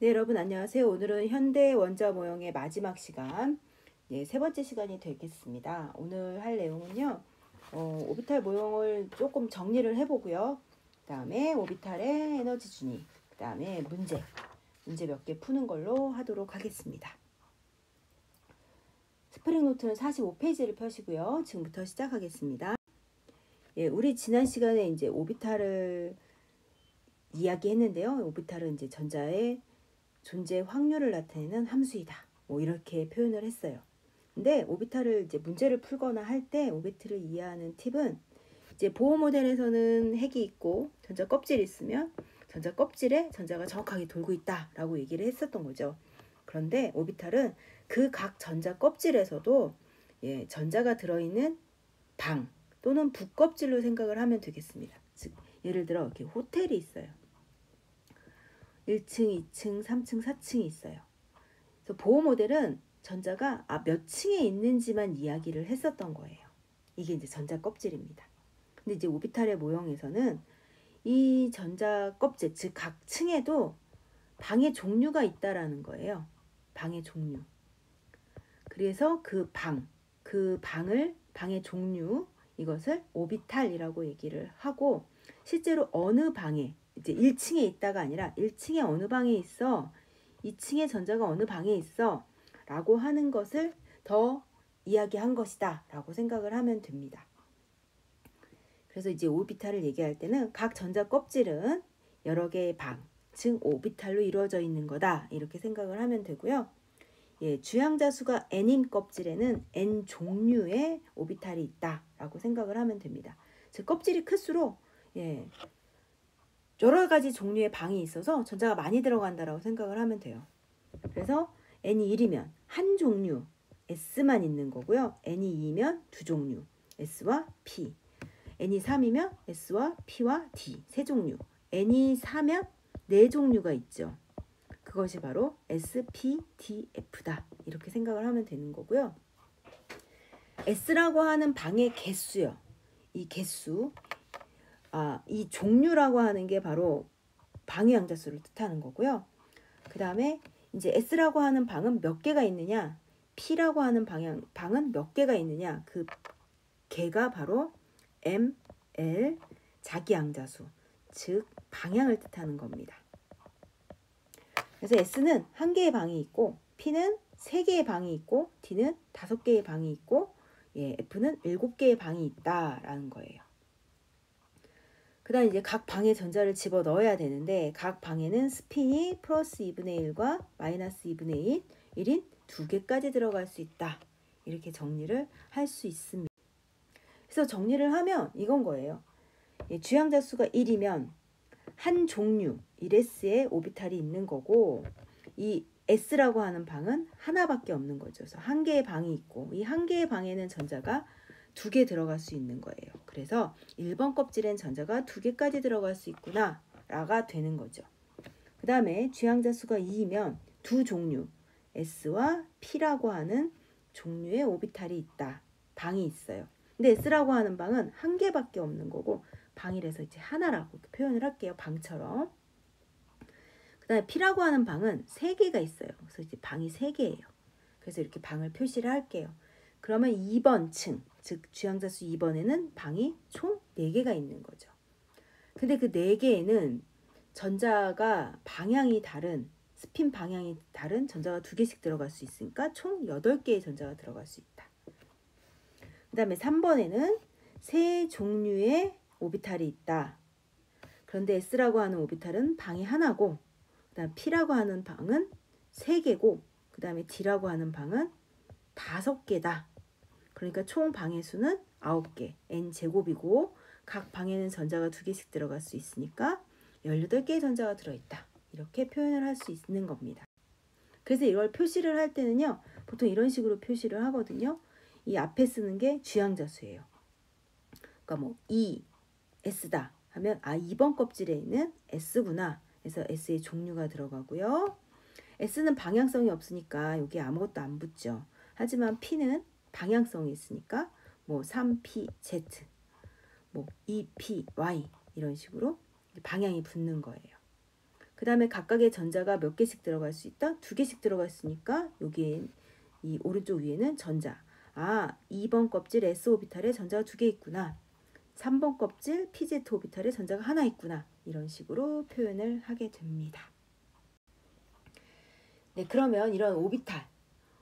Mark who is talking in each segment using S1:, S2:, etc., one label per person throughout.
S1: 네, 여러분 안녕하세요. 오늘은 현대 원자 모형의 마지막 시간, 세 번째 시간이 되겠습니다. 오늘 할 내용은요, 오비탈 모형을 조금 정리를 해보고요. 그 다음에 오비탈의 에너지 준위, 그 다음에 문제 몇 개 푸는 걸로 하도록 하겠습니다. 스프링 노트는 45페이지를 펴시고요. 지금부터 시작하겠습니다. 우리 지난 시간에 이제 오비탈을 이야기했는데요. 오비탈은 이제 전자의 존재 확률을 나타내는 함수이다. 뭐 이렇게 표현을 했어요. 근데 오비탈을 이제 문제를 풀거나 할 때 오비탈을 이해하는 팁은 이제 보호 모델에서는 핵이 있고 전자 껍질이 있으면 전자 껍질에 전자가 정확하게 돌고 있다라고 얘기를 했었던 거죠. 그런데 오비탈은 그 각 전자 껍질에서도 전자가 들어있는 방 또는 부껍질로 생각을 하면 되겠습니다. 즉 예를 들어 이렇게 호텔이 있어요. 1층, 2층, 3층, 4층이 있어요. 그래서 보호 모델은 전자가 몇 층에 있는지만 이야기를 했었던 거예요. 이게 이제 전자 껍질입니다. 근데 이제 오비탈의 모형에서는 이 전자 껍질, 즉 각 층에도 방의 종류가 있다라는 거예요. 방의 종류. 그래서 방의 종류, 이것을 오비탈이라고 얘기를 하고, 실제로 어느 방에 이제 1층에 있다가 아니라 1층에 어느 방에 있어, 2층에 전자가 어느 방에 있어 라고 하는 것을 더 이야기한 것이다 라고 생각을 하면 됩니다. 그래서 이제 오비탈을 얘기할 때는 각 전자 껍질은 여러 개의 방, 즉 오비탈로 이루어져 있는 거다 이렇게 생각을 하면 되고요. 주양자 수가 n인 껍질에는 n 종류의 오비탈이 있다 라고 생각을 하면 됩니다. 즉 껍질이 클수록 여러 가지 종류의 방이 있어서 전자가 많이 들어간다라고 생각을 하면 돼요. 그래서 n이 1이면 한 종류 S만 있는 거고요. n이 2면 두 종류 S와 P, n이 3이면 S와 P와 D 세 종류, n이 4면 네 종류가 있죠. 그것이 바로 S, P, D, F다 이렇게 생각을 하면 되는 거고요. S라고 하는 방의 개수요. 이 개수, 이 종류라고 하는 게 바로 방의 양자수를 뜻하는 거고요. 그 다음에 이제 S라고 하는 방은 몇 개가 있느냐, P라고 하는 방은 몇 개가 있느냐, 그 개가 바로 M, L, 자기 양자수, 즉 방향을 뜻하는 겁니다. 그래서 S는 한 개의 방이 있고, P는 3개의 방이 있고, D는 5개의 방이 있고, F는 7개의 방이 있다라는 거예요. 그 다음 이제 각 방에 전자를 집어 넣어야 되는데, 각 방에는 스핀이 플러스 2분의 1과 마이너스 2분의 1인 2개까지 들어갈 수 있다. 이렇게 정리를 할 수 있습니다. 그래서 정리를 하면 이건 거예요. 주양자 수가 1이면 한 종류 1S의 오비탈이 있는 거고, 이 S라고 하는 방은 하나밖에 없는 거죠. 그래서 한 개의 방이 있고, 이 한 개의 방에는 전자가 2개 들어갈 수 있는 거예요. 그래서 1번 껍질엔 전자가 2개까지 들어갈 수 있구나 라가 되는 거죠. 그 다음에 주양자 수가 2이면 두 종류 S와 P라고 하는 종류의 오비탈이 있다. 방이 있어요. 근데 S라고 하는 방은 한 개밖에 없는 거고, 방이라서 이제 하나라고 표현을 할게요. 방처럼. 그 다음에 P라고 하는 방은 3개가 있어요. 그래서 이제 방이 3개예요. 그래서 이렇게 방을 표시를 할게요. 그러면 2번 층, 즉 주양자수 2번에는 방이 총 4개가 있는 거죠. 근데 그 4개에는 전자가 방향이 다른, 스핀 방향이 다른 전자가 2개씩 들어갈 수 있으니까 총 8개의 전자가 들어갈 수 있다. 그 다음에 3번에는 3 종류의 오비탈이 있다. 그런데 S라고 하는 오비탈은 방이 하나고, 그 다음 P라고 하는 방은 3개고, 그 다음에 D라고 하는 방은 5개다. 그러니까 총 방의 수는 9개, n제곱이고, 각 방에는 전자가 2개씩 들어갈 수 있으니까 18개의 전자가 들어있다. 이렇게 표현을 할 수 있는 겁니다. 그래서 이걸 표시를 할 때는요, 보통 이런 식으로 표시를 하거든요. 이 앞에 쓰는 게 주양자수예요. 그러니까 뭐 S다 하면 2번 껍질에 있는 S구나. 그래서 S의 종류가 들어가고요. S는 방향성이 없으니까 여기 아무것도 안 붙죠. 하지만 P는 방향성이 있으니까 뭐 3PZ, 뭐 2PY 이런 식으로 방향이 붙는 거예요. 그 다음에 각각의 전자가 몇 개씩 들어갈 수 있다? 2개씩 들어갔으니까 여기 이 오른쪽 위에는 전자. 2번 껍질 s 오비탈에 전자가 2개 있구나. 3번 껍질 pz 오비탈에 전자가 하나 있구나. 이런 식으로 표현을 하게 됩니다. 네, 그러면 이런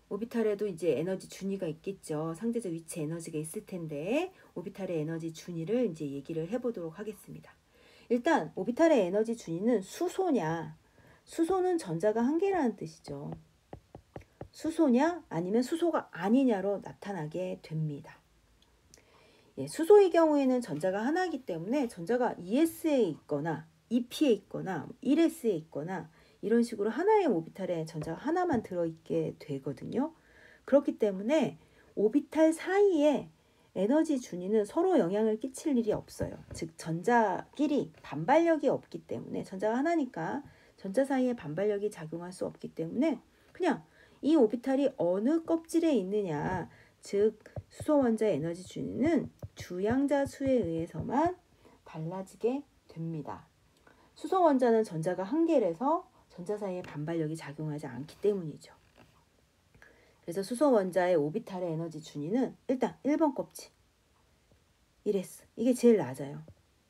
S1: 오비탈에도 이제 에너지 준위가 있겠죠. 상대적 위치 에너지가 있을 텐데 오비탈의 에너지 준위를 이제 얘기를 해보도록 하겠습니다. 일단 오비탈의 에너지 준위는 수소냐, 수소는 전자가 한 개라는 뜻이죠. 수소냐 아니면 수소가 아니냐로 나타나게 됩니다. 예, 수소의 경우에는 전자가 하나이기 때문에 전자가 2s에 있거나 2p에 있거나 1s에 있거나 이런 식으로 하나의 오비탈에 전자가 하나만 들어있게 되거든요. 그렇기 때문에 오비탈 사이에 에너지 준위는 서로 영향을 끼칠 일이 없어요. 즉 전자끼리 반발력이 없기 때문에 전자가 하나니까 전자 사이에 반발력이 작용할 수 없기 때문에 그냥 이 오비탈이 어느 껍질에 있느냐, 즉 수소 원자의 에너지 준위는 주양자 수에 의해서만 달라지게 됩니다. 수소 원자는 전자가 한 개라서 전자 사이에 반발력이 작용하지 않기 때문이죠. 그래서 수소 원자의 오비탈의 에너지 준위는 일단 1번 껍질 1s, 이게 제일 낮아요.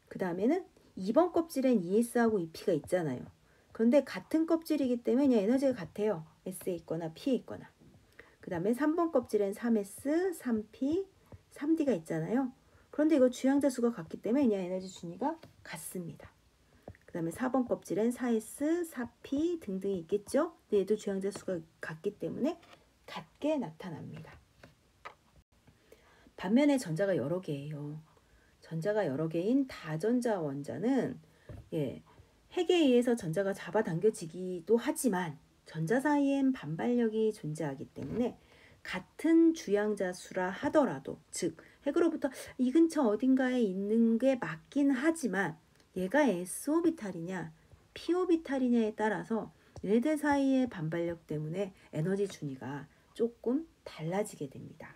S1: 그 다음에는 2번 껍질엔 2s하고 2p가 있잖아요. 그런데 같은 껍질이기 때문에 그냥 에너지가 같아요. s에 있거나 p에 있거나. 그 다음에 3번 껍질엔 3s, 3p, 3d가 있잖아요. 그런데 이거 주양자 수가 같기 때문에 그냥 에너지 준위가 같습니다. 그 다음에 4번 껍질엔 4s, 4p 등등이 있겠죠. 근데 얘도 주양자 수가 같기 때문에 같게 나타납니다. 반면에 전자가 여러 개예요. 전자가 여러 개인 다전자 원자는 핵에 의해서 전자가 잡아당겨지기도 하지만 전자 사이엔 반발력이 존재하기 때문에 같은 주양자 수라 하더라도, 즉 핵으로부터 이 근처 어딘가에 있는 게 맞긴 하지만 얘가 s오비탈이냐 p오비탈이냐에 따라서 얘네들 사이의 반발력 때문에 에너지 준위가 조금 달라지게 됩니다.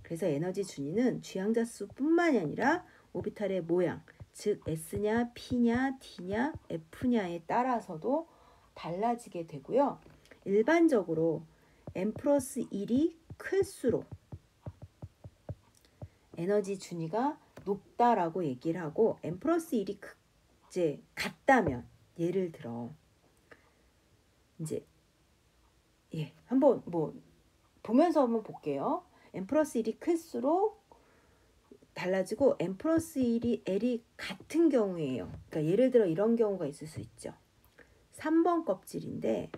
S1: 그래서 에너지 준위는 주양자 수뿐만이 아니라 오비탈의 모양, 즉 S냐, P냐, D냐, F냐에 따라서도 달라지게 되고요. 일반적으로 n+1이 클수록 에너지 준위가 높다라고 얘기를 하고 n+1이 이제 같다면, 예를 들어 이제 한번 보면서 한번 볼게요. n+1이 클수록 달라지고 n+1이 L이 같은 경우예요. 그러니까 예를 들어 이런 경우가 있을 수 있죠. 3번 껍질인데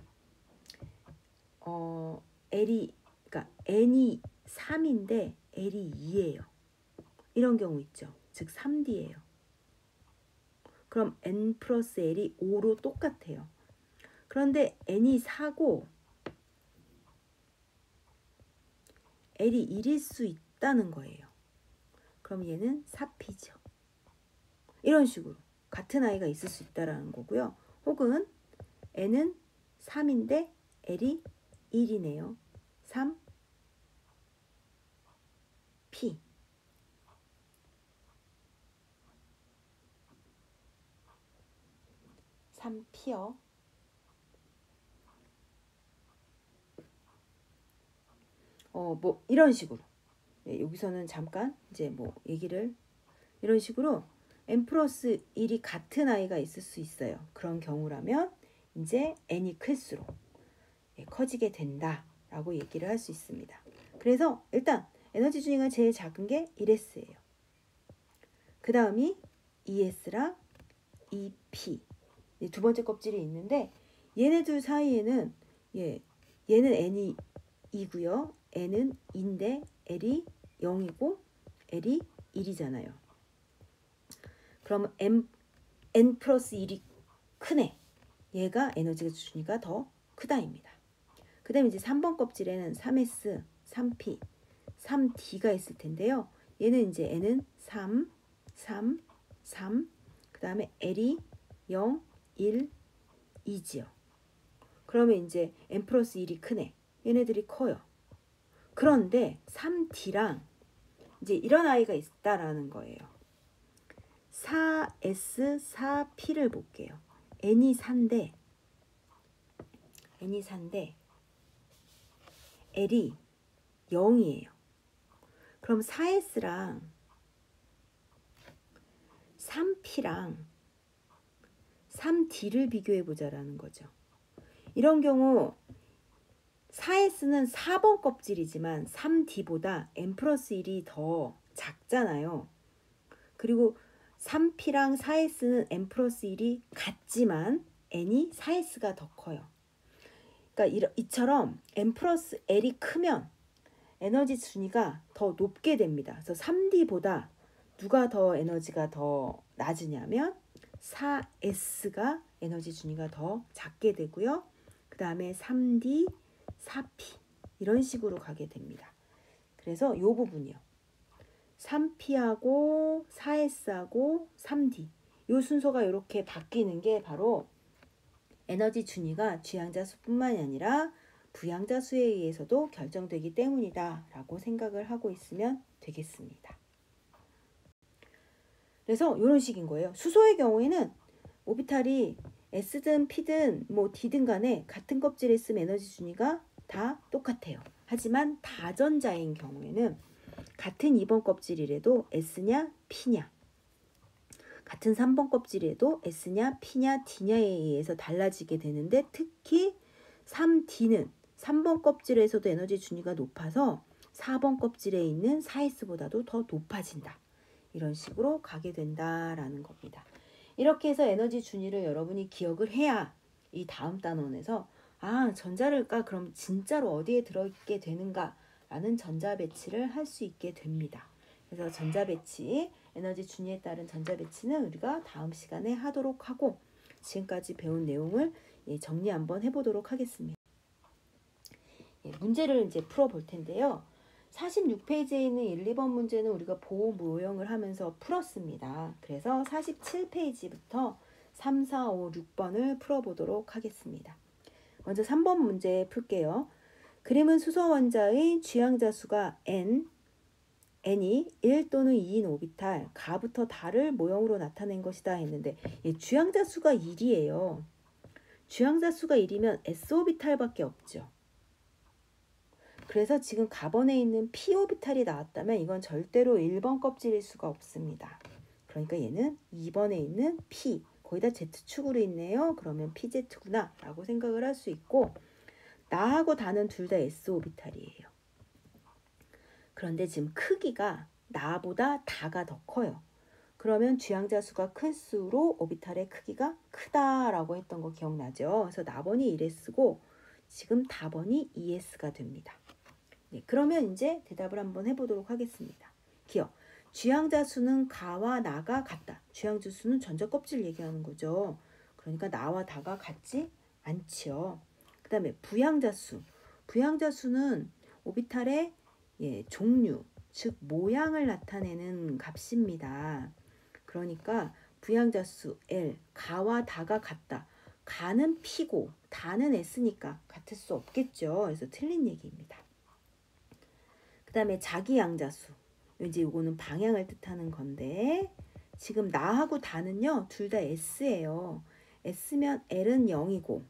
S1: 그러니까 n이 3인데 L이 2예요. 이런 경우 있죠. 즉 3D예요. 그럼 n+L이 5로 똑같아요. 그런데 n이 4고 L이 1일 수 있다는 거예요. 그럼 얘는 4P죠. 이런 식으로 같은 아이가 있을 수 있다는 거고요. 혹은 n은 3인데 L이 1이네요. 3P. P요. 이런 식으로. 여기서는 잠깐 이제 얘기를 이런 식으로 n+1이 같은 아이가 있을 수 있어요. 그런 경우라면 이제 n이 클수록 커지게 된다라고 얘기를 할 수 있습니다. 그래서 일단 에너지 준위가 제일 작은 게 1s예요. 그 다음이 2s랑 2p. 두 번째 껍질이 있는데 얘네들 사이에는 얘는 n이 2고요. n은 2인데 L이 0이고 L이 1이잖아요. 그럼 n+1이 크네. 얘가 에너지 준위가 더 크다입니다. 그 다음에 이제 3번 껍질에는 3s, 3p, 3d가 있을 텐데요. 얘는 이제 n은 3, 3, 3, 그 다음에 L이 0, 1, 2지요. 그러면 이제 n+1이 크네. 얘네들이 커요. 그런데 3D랑 이제 이런 아이가 있다라는 거예요. 4S, 4P를 볼게요. N이 4인데 n이 4인데 l이 0이에요. 그럼 4s랑 3p랑 3d를 비교해보자라는 거죠. 이런 경우 4s는 4번 껍질이지만 3d보다 n 플러스 1이 더 작잖아요. 그리고 3p랑 4s는 n 플러스 1이 같지만 n이 4s가 더 커요. 그러니까 이처럼 n 플러스 l이 크면 에너지 순위가 더 높게 됩니다. 그래서 3D보다 누가 더 에너지가 더 낮으냐면 4S가 에너지 순위가 더 작게 되고요. 그 다음에 3D, 4P 이런 식으로 가게 됩니다. 그래서 이 부분이요. 3P하고 4S하고 3D 이 순서가 이렇게 바뀌는 게 바로 에너지 순위가 주양자 수뿐만이 아니라 부양자 수에 의해서도 결정되기 때문이다 라고 생각을 하고 있으면 되겠습니다. 그래서 이런 식인 거예요. 수소의 경우에는 오비탈이 S든 P든 뭐 D든 간에 같은 껍질에 있으면 에너지 순위가 다 똑같아요. 하지만 다전자인 경우에는 같은 2번 껍질이라도 S냐 P냐, 같은 3번 껍질이라도 S냐 P냐 D냐에 의해서 달라지게 되는데, 특히 3D는 3번 껍질에서도 에너지 순위가 높아서 4번 껍질에 있는 4S보다도 더 높아진다. 이런 식으로 가게 된다라는 겁니다. 이렇게 해서 에너지 순위를 여러분이 기억을 해야 이 다음 단원에서 전자를까 그럼 진짜로 어디에 들어있게 되는가 라는 전자 배치를 할 수 있게 됩니다. 그래서 전자 배치, 에너지 순위에 따른 전자 배치는 우리가 다음 시간에 하도록 하고, 지금까지 배운 내용을 정리 한번 해보도록 하겠습니다. 문제를 이제 풀어볼 텐데요. 46페이지에 있는 1, 2번 문제는 우리가 보호 모형을 하면서 풀었습니다. 그래서 47페이지부터 3, 4, 5, 6번을 풀어보도록 하겠습니다. 먼저 3번 문제 풀게요. 그림은 수소 원자의 주양자 수가 n이 1 또는 2인 오비탈 가부터 다를 모형으로 나타낸 것이다 했는데, 주양자 수가 1이에요. 주양자 수가 1이면 s오비탈밖에 없죠. 그래서 지금 가번에 있는 p오비탈이 나왔다면 이건 절대로 1번 껍질일 수가 없습니다. 그러니까 얘는 2번에 있는 p, 거기다 z축으로 있네요. 그러면 pz구나 라고 생각을 할 수 있고, 나하고 다는 둘 다 s오비탈이에요. 그런데 지금 크기가 나보다 다가 더 커요. 그러면 주양자 수가 클수록 오비탈의 크기가 크다라고 했던 거 기억나죠? 그래서 나번이 1s고 지금 다번이 2s가 됩니다. 그러면 이제 대답을 한번 해보도록 하겠습니다. 기억. 주양자 수는 가와 나가 같다. 주양자 수는 전자 껍질 얘기하는 거죠. 그러니까 나와 다가 같지 않지요. 그 다음에 부양자 수. 부양자 수는 오비탈의 종류, 즉 모양을 나타내는 값입니다. 그러니까 부양자 수 L, 가와 다가 같다. 가는 P고 다는 S니까 같을 수 없겠죠. 그래서 틀린 얘기입니다. 그 다음에 자기양자수. 이제 이거는 방향을 뜻하는 건데, 지금 나하고 다는요 둘 다 S예요. S면 L은 0이고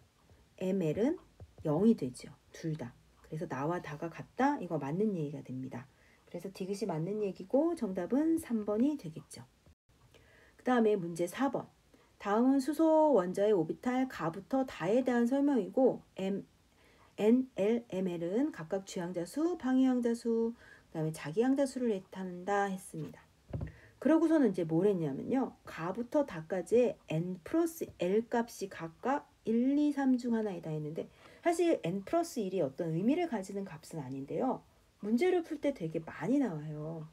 S1: ML은 0이 되죠. 둘 다. 그래서 나와 다가 같다. 이거 맞는 얘기가 됩니다. 그래서 디귿이 맞는 얘기고 정답은 3번이 되겠죠. 그 다음에 문제 4번. 다음은 수소 원자의 오비탈 가부터 다에 대한 설명이고, N, L, ML은 각각 주양자수, 방위양자수, 그 다음에 자기양자수를 나타낸다 했습니다. 그러고서는 이제 뭘 했냐면요. 가부터 다까지의 N 플러스 L 값이 각각 1, 2, 3 중 하나이다 했는데, 사실 N 플러스 1이 어떤 의미를 가지는 값은 아닌데요. 문제를 풀 때 되게 많이 나와요.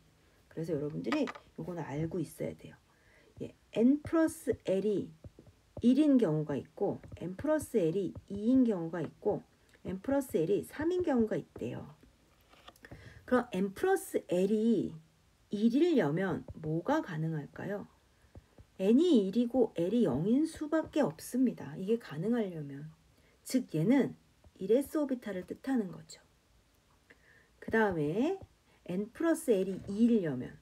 S1: 그래서 여러분들이 이거는 알고 있어야 돼요. N 플러스 L이 1인 경우가 있고, N 플러스 L이 2인 경우가 있고, N 플러스 L이 3인 경우가 있대요. 그럼 N 플러스 L이 1이려면 뭐가 가능할까요? n이 1이고 L이 0인 수밖에 없습니다. 이게 가능하려면. 즉 얘는 1s 오비탈을 뜻하는 거죠. 그 다음에 n 플러스 L이 2이려면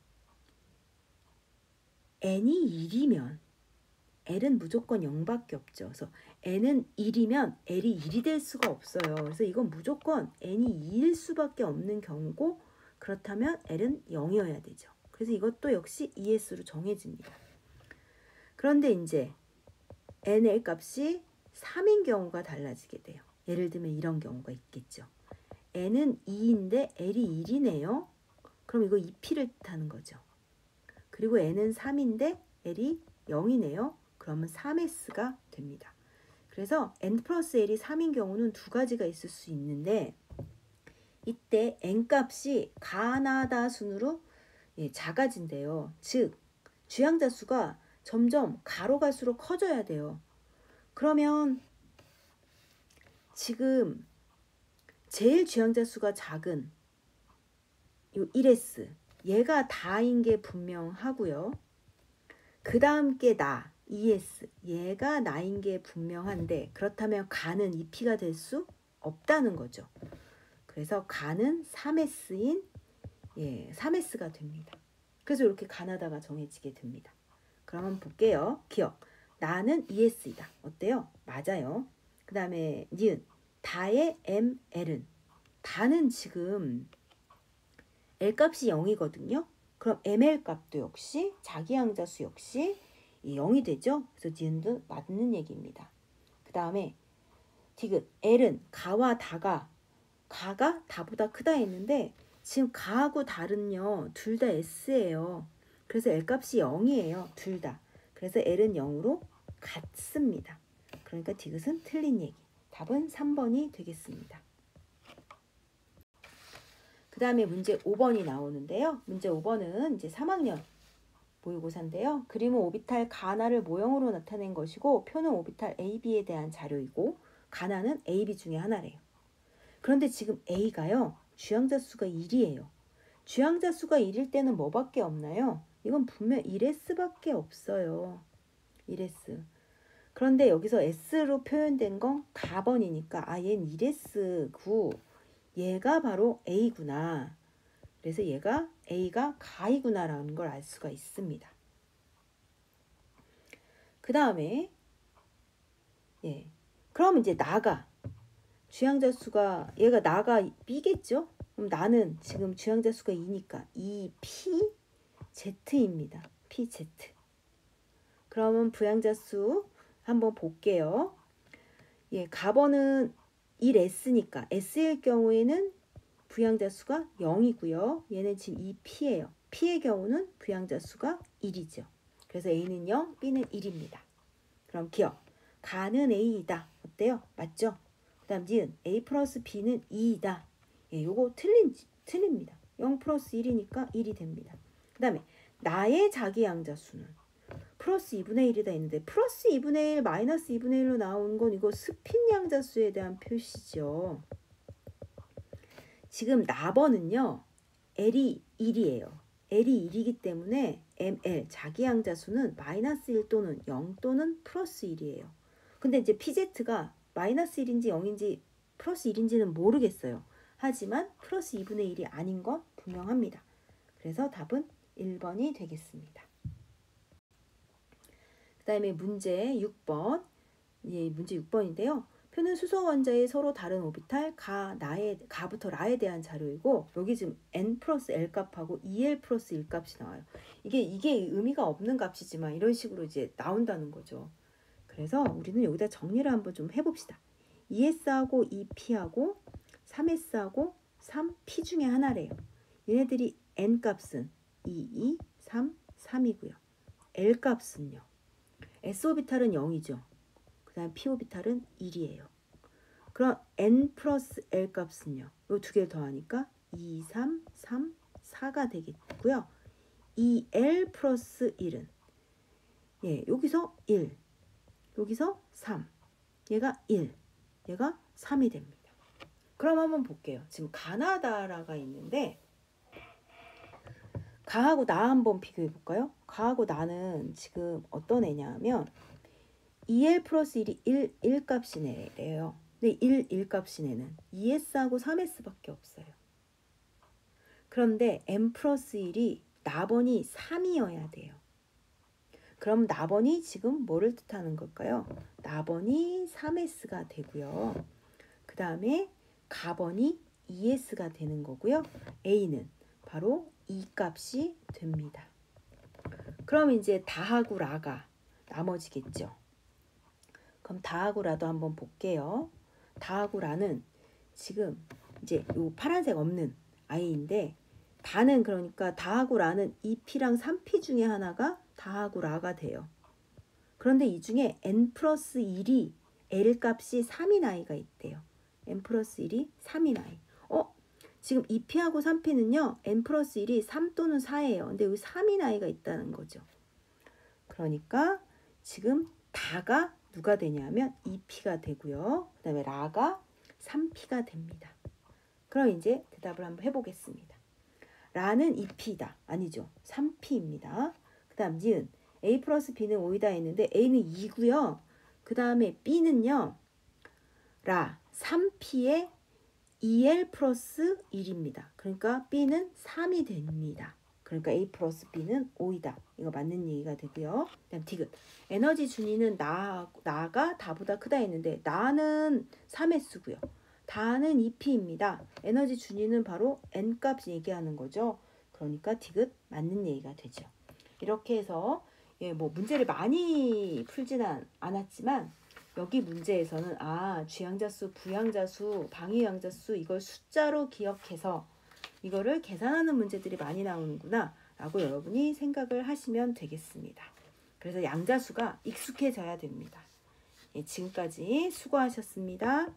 S1: n이 1이면 L은 무조건 0밖에 없죠. 그래서 N은 1이면 L이 1이 될 수가 없어요. 그래서 이건 무조건 N이 2일 수밖에 없는 경우고, 그렇다면 L은 0이어야 되죠. 그래서 이것도 역시 ES로 정해집니다. 그런데 이제 NL 값이 3인 경우가 달라지게 돼요. 예를 들면 이런 경우가 있겠죠. N은 2인데 L이 1이네요. 그럼 이거 2P를 뜻하는 거죠. 그리고 N은 3인데 L이 0이네요. 그러면 3S가 됩니다. 그래서 N 플러스 L이 3인 경우는 두 가지가 있을 수 있는데, 이때 N 값이 가나다 순으로 작아진대요. 즉 주양자 수가 점점 가로 갈수록 커져야 돼요. 그러면 지금 제일 주양자 수가 작은 요 1S, 얘가 다인 게 분명하고요. 그 다음 게 나, 2S, 얘가 나인 게 분명한데, 그렇다면 가는 2P가 될 수 없다는 거죠. 그래서 가는 3S인 3S가 됩니다. 그래서 이렇게 가나다가 정해지게 됩니다. 그러면 볼게요. 기억. 나는 ES이다. 어때요? 맞아요. 그 다음에 니은. 다의 ML은. 다는 지금 L 값이 0이거든요. 그럼 ML 값도 역시 자기양자수 역시 0이 되죠. 그래서 니은도 맞는 얘기입니다. 그 다음에 디귿. L은 가와 다가 다보다 크다 했는데, 지금 가하고 달은요 둘 다 S예요. 그래서 L 값이 0이에요. 둘 다. 그래서 L은 0으로 같습니다. 그러니까 디귿은 틀린 얘기. 답은 3번이 되겠습니다. 그 다음에 문제 5번이 나오는데요. 문제 5번은 이제 3학년 모의고사인데요. 그림은 오비탈 가나를 모형으로 나타낸 것이고, 표는 오비탈 AB에 대한 자료이고, 가나는 AB 중에 하나래요. 그런데 지금 A가요, 주양자 수가 1이에요. 주양자 수가 1일 때는 뭐밖에 없나요? 이건 분명 1S밖에 없어요. 1S. 그런데 여기서 S로 표현된 건 가번이니까 얘는 1S고 얘가 바로 A구나. 그래서 얘가 A가 가이구나라는 걸 알 수가 있습니다. 그 다음에 그럼 이제 나가 주양자 수가, 얘가 나가 B겠죠? 그럼 나는 지금 주양자 수가 2니까 2PZ입니다. PZ. 그러면 부양자 수 한번 볼게요. 가번은 1S니까 S일 경우에는 부양자 수가 0이고요. 얘는 지금 2P예요. P의 경우는 부양자 수가 1이죠. 그래서 A는 0, B는 1입니다. 그럼 기억. 가는 A이다. 어때요? 맞죠? 그 다음 니은. A 플러스 B는 2이다. 요거 틀립니다. 0 플러스 1이니까 1이 됩니다. 그 다음에 나의 자기양자 수는 플러스 2분의 1이다 했는데, 플러스 2분의 1, 마이너스 2분의 1로 나오는 건 이거 스핀 양자수에 대한 표시죠. 지금 나번은요, L이 1이에요. L이 1이기 때문에 ML, 자기양자수는 마이너스 1 또는 0 또는 플러스 1이에요. 근데 이제 PZ가 마이너스 1인지 0인지 플러스 1인지는 모르겠어요. 하지만 플러스 2분의 1이 아닌 건 분명합니다. 그래서 답은 1번이 되겠습니다. 그 다음에 문제 6번. 문제 6번인데요. 표는 수소 원자의 서로 다른 오비탈 가부터 라에 대한 자료이고, 여기 지금 n 플러스 l 값하고 2l 플러스 1 값이 나와요. 이게 의미가 없는 값이지만 이런 식으로 이제 나온다는 거죠. 그래서 우리는 여기다 정리를 한번 좀 해봅시다. 2s하고 2p하고 3s하고 3p 중에 하나래요. 얘네들이 n 값은 2, 3, 3이고요. l 값은요, s 오비탈은 0이죠. 그 다음 p 오비탈은 1이에요. 그럼 n 플러스 l 값은요, 이 두 개를 더하니까 2, 3, 3, 4가 되겠고요. 2l 플러스 1은 여기서 1, 여기서 3, 얘가 1, 얘가 3이 됩니다. 그럼 한번 볼게요. 지금 가나다라가 있는데, 가하고 나 한번 비교해 볼까요? 가하고 나는 지금 어떤 애냐 면 2l 플러스 1이 1 값인 애래요. 근데 1 값인 애는 2s하고 3s밖에 없어요. 그런데 n 플러스 1이 나번이 3이어야 돼요. 그럼 나번이 지금 뭐를 뜻하는 걸까요? 나번이 3s가 되고요. 그 다음에 가번이 2s가 되는 거고요. a는 바로 2 값이 됩니다. 그럼 이제 다하고 라가 나머지겠죠. 그럼 다하고 라도 한번 볼게요. 다하고 라는 지금 이제 요 파란색 없는 i인데, 다는 그러니까 다하고 라는 2p랑 3p 중에 하나가 다하고 라가 돼요. 그런데 이 중에 n 플러스 1이 l 값이 3인 i가 있대요. n 플러스 1이 3인 i. 지금 2p하고 3p는요. n 플러스 1이 3 또는 4예요. 근데 여기 3인 i가 있다는 거죠. 그러니까 지금 다가 누가 되냐면 2p가 되고요. 그 다음에 라가 3p가 됩니다. 그럼 이제 대답을 한번 해보겠습니다. 라는 2p다. 아니죠. 3p입니다. 그 다음 니은 a 플러스 b는 5이다 했는데 a는 2고요. 그 다음에 b는요. 라 3p에 2l 플러스 1입니다. 그러니까 b는 3이 됩니다. 그러니까 a 플러스 b는 5이다. 이거 맞는 얘기가 되고요. 그다음 디귿. 에너지 준위는 나가 다보다 크다 했는데 나는 3s고요. 다는 2p입니다. 에너지 준위는 바로 n 값 얘기하는 거죠. 그러니까 디귿 맞는 얘기가 되죠. 이렇게 해서 뭐 문제를 많이 풀지는 않았지만 여기 문제에서는 주양자수, 부양자수, 방위양자수 이걸 숫자로 기억해서 이거를 계산하는 문제들이 많이 나오는구나 라고 여러분이 생각을 하시면 되겠습니다. 그래서 양자수가 익숙해져야 됩니다. 지금까지 수고하셨습니다.